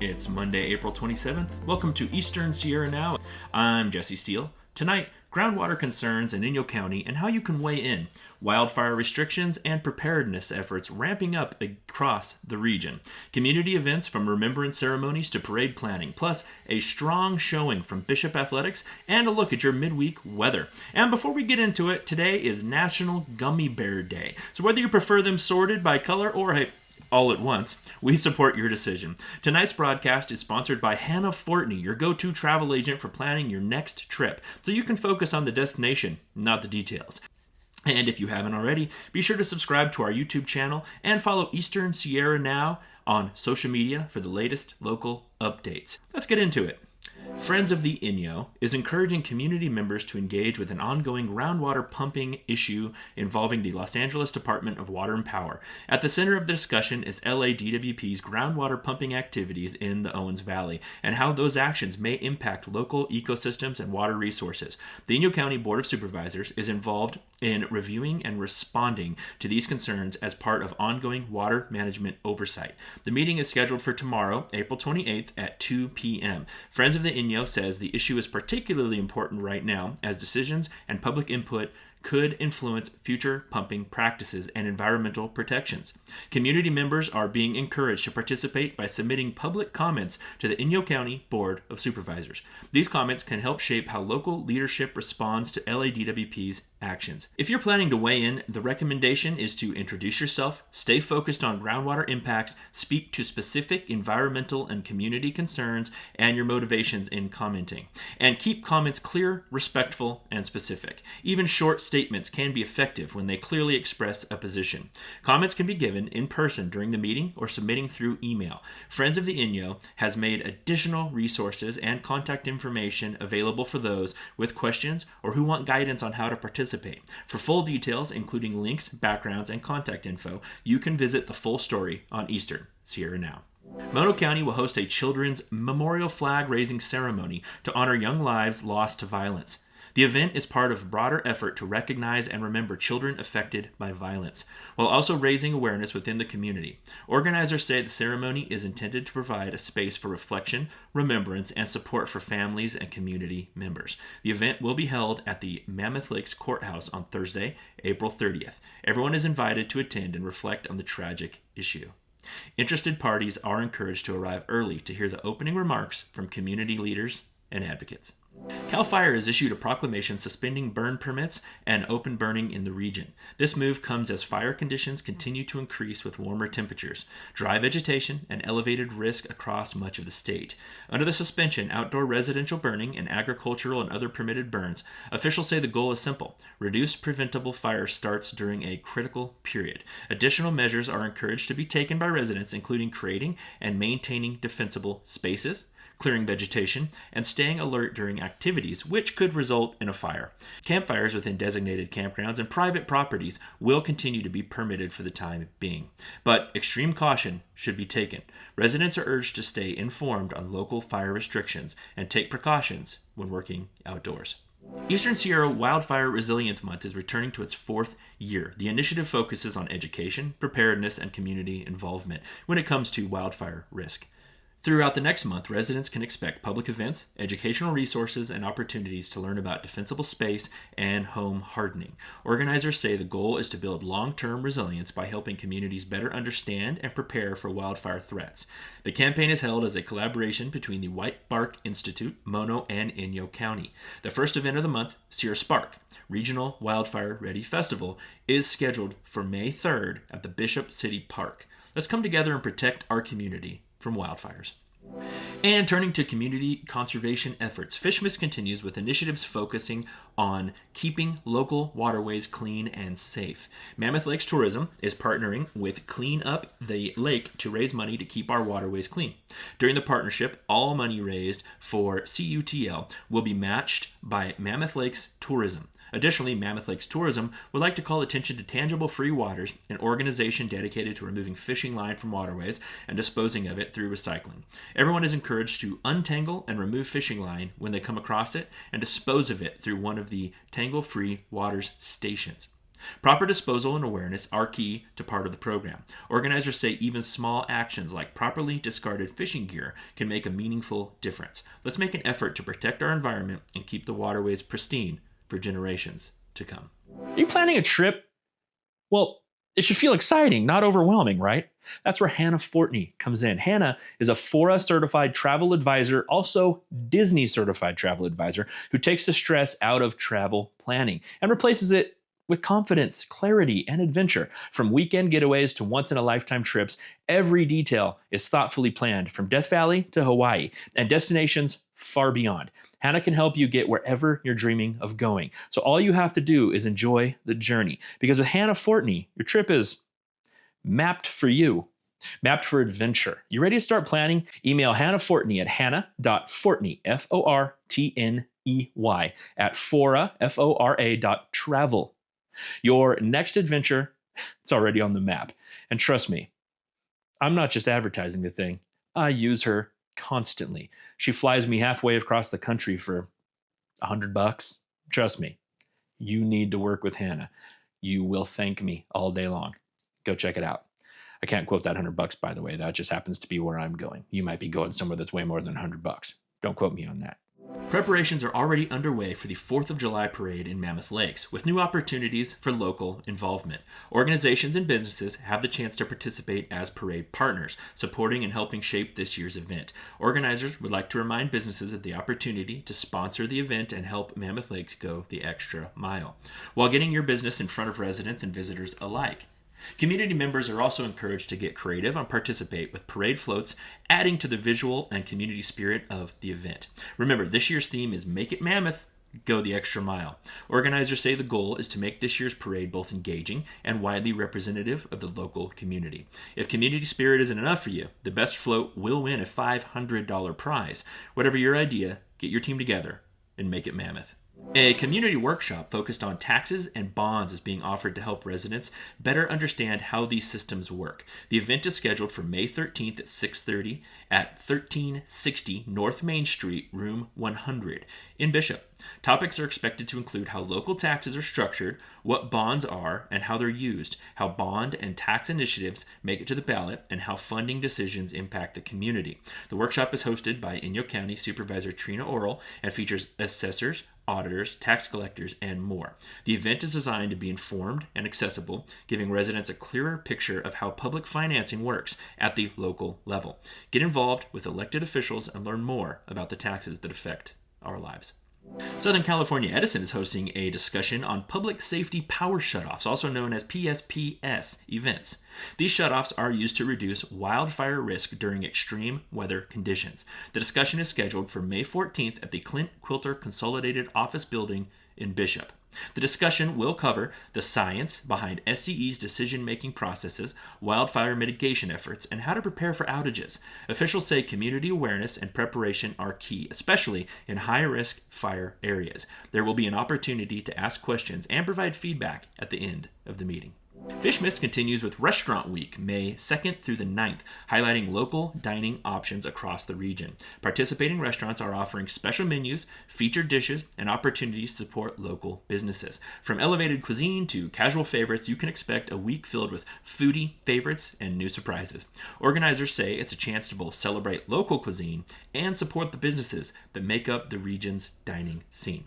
It's Monday, April 27th. Welcome to Eastern Sierra Now. I'm Jesse Steele. Tonight, groundwater concerns in Inyo County and how you can weigh in. Wildfire restrictions and preparedness efforts ramping up across the region. Community events from remembrance ceremonies to parade planning, plus a strong showing from Bishop Athletics and a look at your midweek weather. And before we get into it, today is National Gummy Bear Day. So whether you prefer them sorted by color or all at once, we support your decision. Tonight's broadcast is sponsored by Hannah Fortney, your go-to travel agent for planning your next trip, so you can focus on the destination, not the details. And if you haven't already, be sure to subscribe to our YouTube channel and follow Eastern Sierra Now on social media for the latest local updates. Let's get into it. Friends of the Inyo is encouraging community members to engage with an ongoing groundwater pumping issue involving the Los Angeles Department of Water and Power. At the center of the discussion is LADWP's groundwater pumping activities in the Owens Valley and how those actions may impact local ecosystems and water resources. The Inyo County Board of Supervisors is involved in reviewing and responding to these concerns as part of ongoing water management oversight. The meeting is scheduled for tomorrow, April 28th at 2 p.m. Friends of the Inyo says the issue is particularly important right now as decisions and public input could influence future pumping practices and environmental protections. Community members are being encouraged to participate by submitting public comments to the Inyo County Board of Supervisors. These comments can help shape how local leadership responds to LADWP's actions. If you're planning to weigh in, the recommendation is to introduce yourself, stay focused on groundwater impacts, speak to specific environmental and community concerns, and your motivations in commenting. And keep comments clear, respectful, and specific. Even short statements can be effective when they clearly express a position. Comments can be given in person during the meeting or submitting through email. Friends of the Inyo has made additional resources and contact information available for those with questions or who want guidance on how to participate. For full details, including links, backgrounds, and contact info, you can visit the full story on Eastern Sierra Now. Mono County will host a children's memorial flag raising ceremony to honor young lives lost to violence. The event is part of a broader effort to recognize and remember children affected by violence, while also raising awareness within the community. Organizers say the ceremony is intended to provide a space for reflection, remembrance, and support for families and community members. The event will be held at the Mammoth Lakes Courthouse on Thursday, April 30th. Everyone is invited to attend and reflect on the tragic issue. Interested parties are encouraged to arrive early to hear the opening remarks from community leaders and advocates. CAL FIRE has issued a proclamation suspending burn permits and open burning in the region. This move comes as fire conditions continue to increase with warmer temperatures, dry vegetation, and elevated risk across much of the state. Under the suspension, outdoor residential burning and agricultural and other permitted burns, officials say the goal is simple: reduce preventable fire starts during a critical period. Additional measures are encouraged to be taken by residents, including creating and maintaining defensible spaces, clearing vegetation, and staying alert during activities which could result in a fire. Campfires within designated campgrounds and private properties will continue to be permitted for the time being, but extreme caution should be taken. Residents are urged to stay informed on local fire restrictions and take precautions when working outdoors. Eastern Sierra Wildfire Resilience Month is returning to its fourth year. The initiative focuses on education, preparedness, and community involvement when it comes to wildfire risk. Throughout the next month, residents can expect public events, educational resources, and opportunities to learn about defensible space and home hardening. Organizers say the goal is to build long-term resilience by helping communities better understand and prepare for wildfire threats. The campaign is held as a collaboration between the White Bark Institute, Mono, and Inyo County. The first event of the month, Sierra Spark, Regional Wildfire Ready Festival, is scheduled for May 3rd at the Bishop City Park. Let's come together and protect our community from wildfires. And turning to community conservation efforts, Fishmas continues with initiatives focusing on keeping local waterways clean and safe. Mammoth Lakes Tourism is partnering with Clean Up the Lake to raise money to keep our waterways clean. During the partnership, all money raised for CUTL will be matched by Mammoth Lakes Tourism. Additionally, Mammoth Lakes Tourism would like to call attention to Tangible Free Waters, an organization dedicated to removing fishing line from waterways and disposing of it through recycling. Everyone is encouraged to untangle and remove fishing line when they come across it and dispose of it through one of the Tangle Free Waters stations. Proper disposal and awareness are key to part of the program. Organizers say even small actions like properly discarded fishing gear can make a meaningful difference. Let's make an effort to protect our environment and keep the waterways pristine for generations to come. Are you planning a trip? Well, it should feel exciting, not overwhelming, right? That's where Hannah Fortney comes in. Hannah is a FORA certified travel advisor, also Disney certified travel advisor, who takes the stress out of travel planning and replaces it with confidence, clarity, and adventure. From weekend getaways to once-in-a-lifetime trips, every detail is thoughtfully planned, from Death Valley to Hawaii, and destinations far beyond. Hannah can help you get wherever you're dreaming of going. So all you have to do is enjoy the journey. Because with Hannah Fortney, your trip is mapped for you, mapped for adventure. You ready to start planning? Email Hannah Fortney at hannah.fortney, Fortney, at fora, FORA.travel. Your next adventure, it's already on the map. And trust me, I'm not just advertising the thing. I use her constantly. She flies me halfway across the country for $100. Trust me, you need to work with Hannah. You will thank me all day long. Go check it out. I can't quote that $100, by the way. That just happens to be where I'm going. You might be going somewhere that's way more than $100. Don't quote me on that. Preparations are already underway for the 4th of July parade in Mammoth Lakes, with new opportunities for local involvement. Organizations and businesses have the chance to participate as parade partners, supporting and helping shape this year's event. Organizers would like to remind businesses of the opportunity to sponsor the event and help Mammoth Lakes go the extra mile, while getting your business in front of residents and visitors alike. Community members are also encouraged to get creative and participate with parade floats, adding to the visual and community spirit of the event. Remember, this year's theme is Make It Mammoth, Go the Extra Mile. Organizers say the goal is to make this year's parade both engaging and widely representative of the local community. If community spirit isn't enough for you, the best float will win a $500 prize. Whatever your idea, get your team together and make it Mammoth. A community workshop focused on taxes and bonds is being offered to help residents better understand how these systems work. The event is scheduled for May 13th at 6:30 at 1360 North Main Street, room 100 in Bishop. Topics are expected to include how local taxes are structured, what bonds are and how they're used, how bond and tax initiatives make it to the ballot, and how funding decisions impact the community. The workshop is hosted by Inyo County Supervisor Trina Orrell and features assessors, auditors, tax collectors, and more. The event is designed to be informed and accessible, giving residents a clearer picture of how public financing works at the local level. Get involved with elected officials and learn more about the taxes that affect our lives. Southern California Edison is hosting a discussion on public safety power shutoffs, also known as PSPS events. These shutoffs are used to reduce wildfire risk during extreme weather conditions. The discussion is scheduled for May 14th at the Clint Quilter Consolidated Office Building in Bishop. The discussion will cover the science behind SCE's decision-making processes, wildfire mitigation efforts, and how to prepare for outages. Officials say community awareness and preparation are key, especially in high-risk fire areas. There will be an opportunity to ask questions and provide feedback at the end of the meeting. Fishmas continues with Restaurant Week, May 2nd through the 9th, highlighting local dining options across the region. Participating restaurants are offering special menus, featured dishes, and opportunities to support local businesses. From elevated cuisine to casual favorites, you can expect a week filled with foodie favorites and new surprises. Organizers say it's a chance to both celebrate local cuisine and support the businesses that make up the region's dining scene.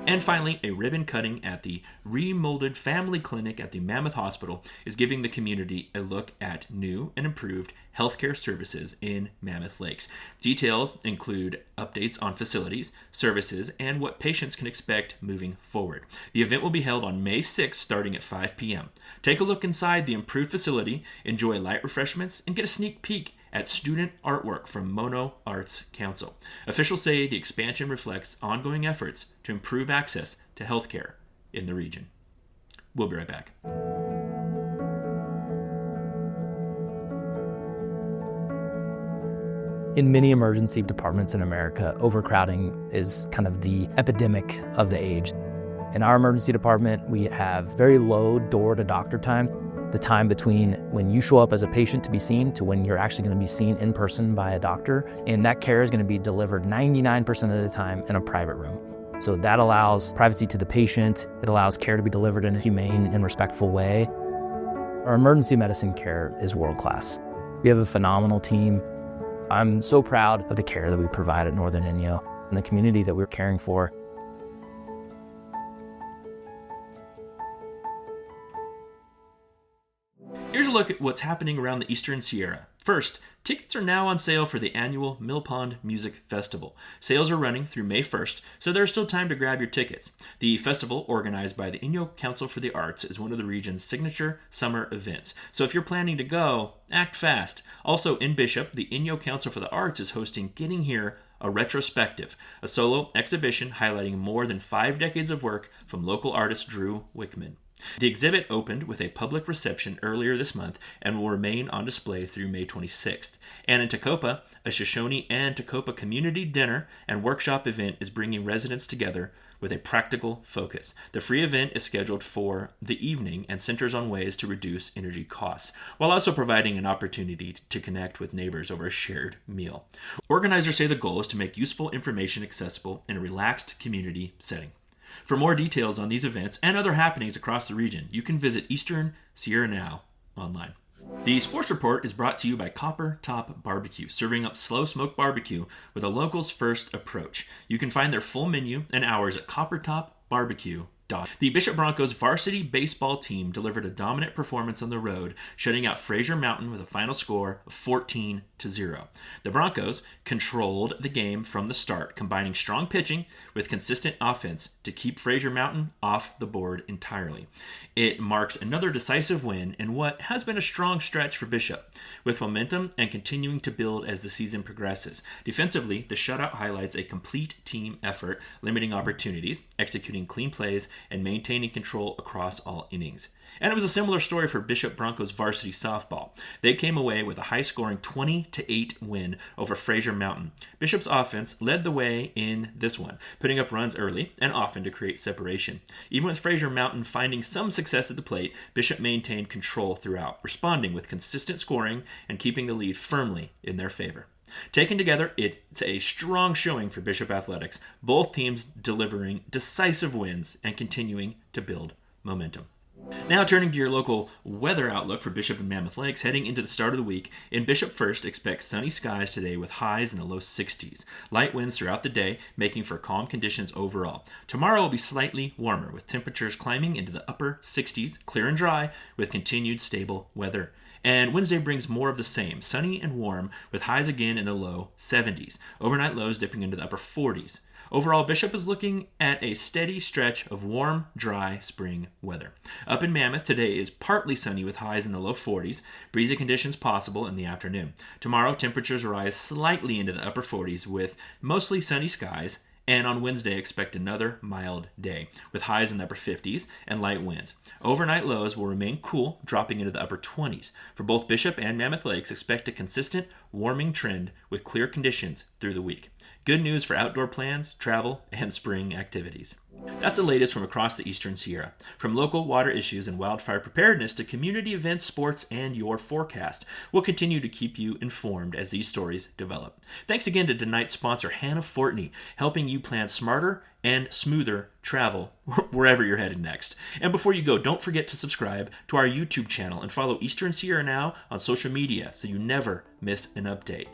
And finally, a ribbon cutting at the remolded family clinic at the Mammoth Hospital is giving the community a look at new and improved healthcare services in Mammoth Lakes. Details include updates on facilities, services, and what patients can expect moving forward. The event will be held on May 6th starting at 5 p.m. Take a look inside the improved facility, enjoy light refreshments, and get a sneak peek at student artwork from Mono Arts Council. Officials say the expansion reflects ongoing efforts to improve access to healthcare in the region. We'll be right back. In many emergency departments in America, overcrowding is kind of the epidemic of the age. In our emergency department, we have very low door-to-doctor time. The time between when you show up as a patient to be seen to when you're actually going to be seen in person by a doctor. And that care is going to be delivered 99% of the time in a private room. So that allows privacy to the patient. It allows care to be delivered in a humane and respectful way. Our emergency medicine care is world-class. We have a phenomenal team. I'm so proud of the care that we provide at Northern Inyo and the community that we're caring for. Here's a look at what's happening around the Eastern Sierra. First, tickets are now on sale for the annual Mill Pond Music Festival. Sales are running through May 1st, so there's still time to grab your tickets. The festival, organized by the Inyo Council for the Arts, is one of the region's signature summer events. So if you're planning to go, act fast. Also in Bishop, the Inyo Council for the Arts is hosting Getting Here, a retrospective, a solo exhibition highlighting more than 5 decades of work from local artist Drew Wickman. The exhibit opened with a public reception earlier this month and will remain on display through May 26th. And in Tecopa, a Shoshone and Tecopa community dinner and workshop event is bringing residents together with a practical focus. The free event is scheduled for the evening and centers on ways to reduce energy costs, while also providing an opportunity to connect with neighbors over a shared meal. Organizers say the goal is to make useful information accessible in a relaxed community setting. For more details on these events and other happenings across the region, you can visit Eastern Sierra Now online. The Sports Report is brought to you by Copper Top Barbecue, serving up slow smoke barbecue with a locals first approach. You can find their full menu and hours at coppertopbarbecue.com. The Bishop Broncos varsity baseball team delivered a dominant performance on the road, shutting out Fraser Mountain with a final score of 14-0. The Broncos controlled the game from the start, combining strong pitching with consistent offense to keep Fraser Mountain off the board entirely. It marks another decisive win in what has been a strong stretch for Bishop, with momentum and continuing to build as the season progresses. Defensively, the shutout highlights a complete team effort, limiting opportunities, executing clean plays, and maintaining control across all innings. And it was a similar story for Bishop Broncos varsity softball. They came away with a high-scoring 20-8 win over Fraser Mountain. Bishop's offense led the way in this one, putting up runs early and often to create separation. Even with Fraser Mountain finding some success at the plate, Bishop maintained control throughout, responding with consistent scoring and keeping the lead firmly in their favor. Taken together, it's a strong showing for Bishop Athletics, both teams delivering decisive wins and continuing to build momentum. Now turning to your local weather outlook for Bishop and Mammoth Lakes, heading into the start of the week. In Bishop first, expect sunny skies today with highs in the low 60s. Light winds throughout the day, making for calm conditions overall. Tomorrow will be slightly warmer, with temperatures climbing into the upper 60s, clear and dry, with continued stable weather. And Wednesday brings more of the same, sunny and warm, with highs again in the low 70s. Overnight lows dipping into the upper 40s. Overall, Bishop is looking at a steady stretch of warm, dry spring weather. Up in Mammoth, today is partly sunny with highs in the low 40s, breezy conditions possible in the afternoon. Tomorrow, temperatures rise slightly into the upper 40s with mostly sunny skies, and on Wednesday, expect another mild day with highs in the upper 50s and light winds. Overnight lows will remain cool, dropping into the upper 20s. For both Bishop and Mammoth Lakes, expect a consistent warming trend with clear conditions through the week. Good news for outdoor plans, travel, and spring activities. That's the latest from across the Eastern Sierra. From local water issues and wildfire preparedness to community events, sports, and your forecast. We'll continue to keep you informed as these stories develop. Thanks again to tonight's sponsor, Hannah Fortney, helping you plan smarter and smoother travel wherever you're headed next. And before you go, don't forget to subscribe to our YouTube channel and follow Eastern Sierra Now on social media so you never miss an update.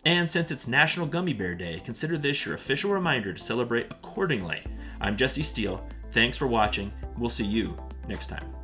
And since it's National Gummy Bear Day, consider this your official reminder to celebrate accordingly. I'm Jesse Steele. Thanks for watching. We'll see you next time.